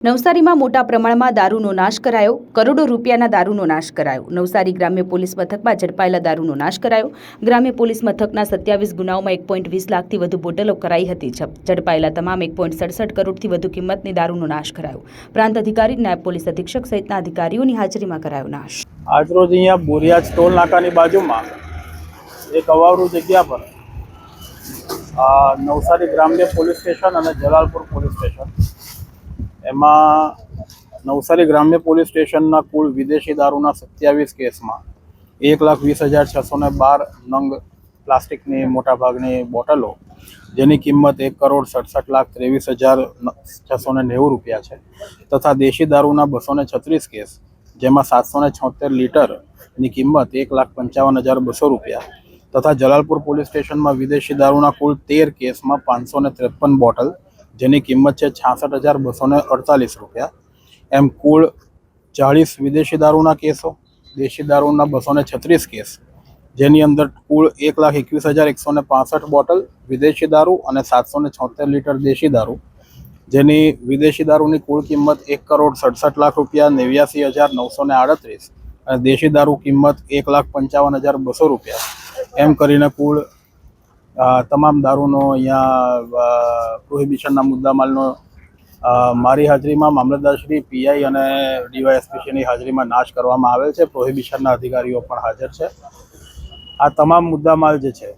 નવસારીમાં મોટા પ્રમાણમાં દારૂનો નાશ કરાયો. કરોડો રૂપિયાના દારૂનો નાશ કરાયો. નવસારી ગ્રામ્ય પોલીસ મથકમાં ઝડપાયેલા દારૂનો નાશ કરાયો. ગ્રામ્ય પોલીસ મથકના 27 ગુનાઓમાં 1.20 લાખથી વધુ બોટલો કરાઈ હતી જપ્ત. ઝડપાયેલા તમામ 1.67 કરોડથી વધુ કિંમતની દારૂનો નાશ કરાયો. પ્રાંત અધિકારી, નાયબ પોલીસ અધિક્ષક સહિતના અધિકારીઓની હાજરીમાં કરાયો નાશ. આજરોજ અહીંયા બોરિયાજ ટોલ નાકાની બાજુમાં એક અવાવરૂ જગ્યા પર નવસારી ગ્રામ્ય પોલીસ સ્ટેશન અને જલાલપુર પોલીસ સ્ટેશન એમાં નવસારી ગ્રામ્ય પોલીસ સ્ટેશનના કુલ વિદેશી દારૂના 27 કેસમાં 1,20,612 નંગ પ્લાસ્ટિકની મોટાભાગની બોટલો, જેની કિંમત 1,67,23,690 રૂપિયા છે, તથા દેશી દારૂના 236 કેસ, જેમાં 776 લીટરની કિંમત 1,55,200 રૂપિયા, તથા જલાલપુર પોલીસ સ્ટેશનમાં વિદેશી દારૂના કુલ 13 કેસમાં 553 બોટલ, જેની કિંમત છે 66,248 રૂપિયા. એમ કુલ 40 વિદેશી દારૂના કેસો, દેશી દારૂના 236 કેસ, જેની અંદર કુલ 1,21,165 બોટલ વિદેશી દારૂ અને 776 લીટર દેશી દારૂ, જેની વિદેશી દારૂની કુલ કિંમત 1,67,00,000 રૂપિયા 89,938 અને દેશી દારૂ કિંમત 1,55,200 રૂપિયા. એમ કરીને કુલ તમામ દારૂનો અહીંયા પ્રોહિબિશનના મુદ્દામાલનો મારી હાજરીમાં મામલતદારશ્રી, પીઆઈ અને ડીવાયએસપીશ્રીની હાજરીમાં નાશ કરવામાં આવેલ છે. પ્રોહિબિશનના અધિકારીઓ પણ હાજર છે. આ તમામ મુદ્દામાલ જે છે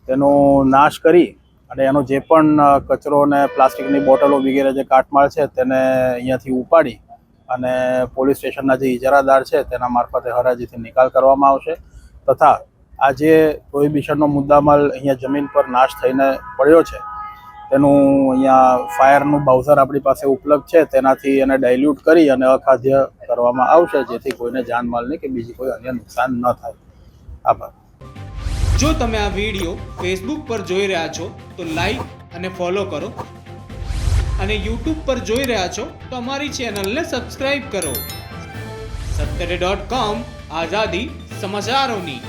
તેનો નાશ કરી અને એનો જે પણ કચરો અને પ્લાસ્ટિકની બોટલો વગેરે જે કાટમાળ છે તેને અહીંયાથી ઉપાડી અને પોલીસ સ્ટેશનના જે ઇજારાદાર છે તેના મારફતે હરાજીથી નિકાલ કરવામાં આવશે. તથા આ જે પ્રોહિબિશનનો મુદ્દામાલ અહીંયા જમીન પર નાશ થઈને પડ્યો છે તેનું અહીંયા ફાયરનું બાઉઝર આપણી પાસે ઉપલબ્ધ છે, તેનાથી એને ડાયલ્યુટ કરી અને અખાદ્ય કરવામાં આવશે, જેથી કોઈને જાનમાલને કે બીજી કોઈ અન્ય નુકસાન ન થાય. આભાર. જો તમે આ વિડીયો ફેસબુક પર જોઈ રહ્યા છો તો લાઈક અને ફોલો કરો, અને યુટ્યુબ પર જોઈ રહ્યા છો તો અમારી ચેનલને સબસ્ક્રાઇબ કરો. સત્તરે.com, આઝાદી સમાચારોની.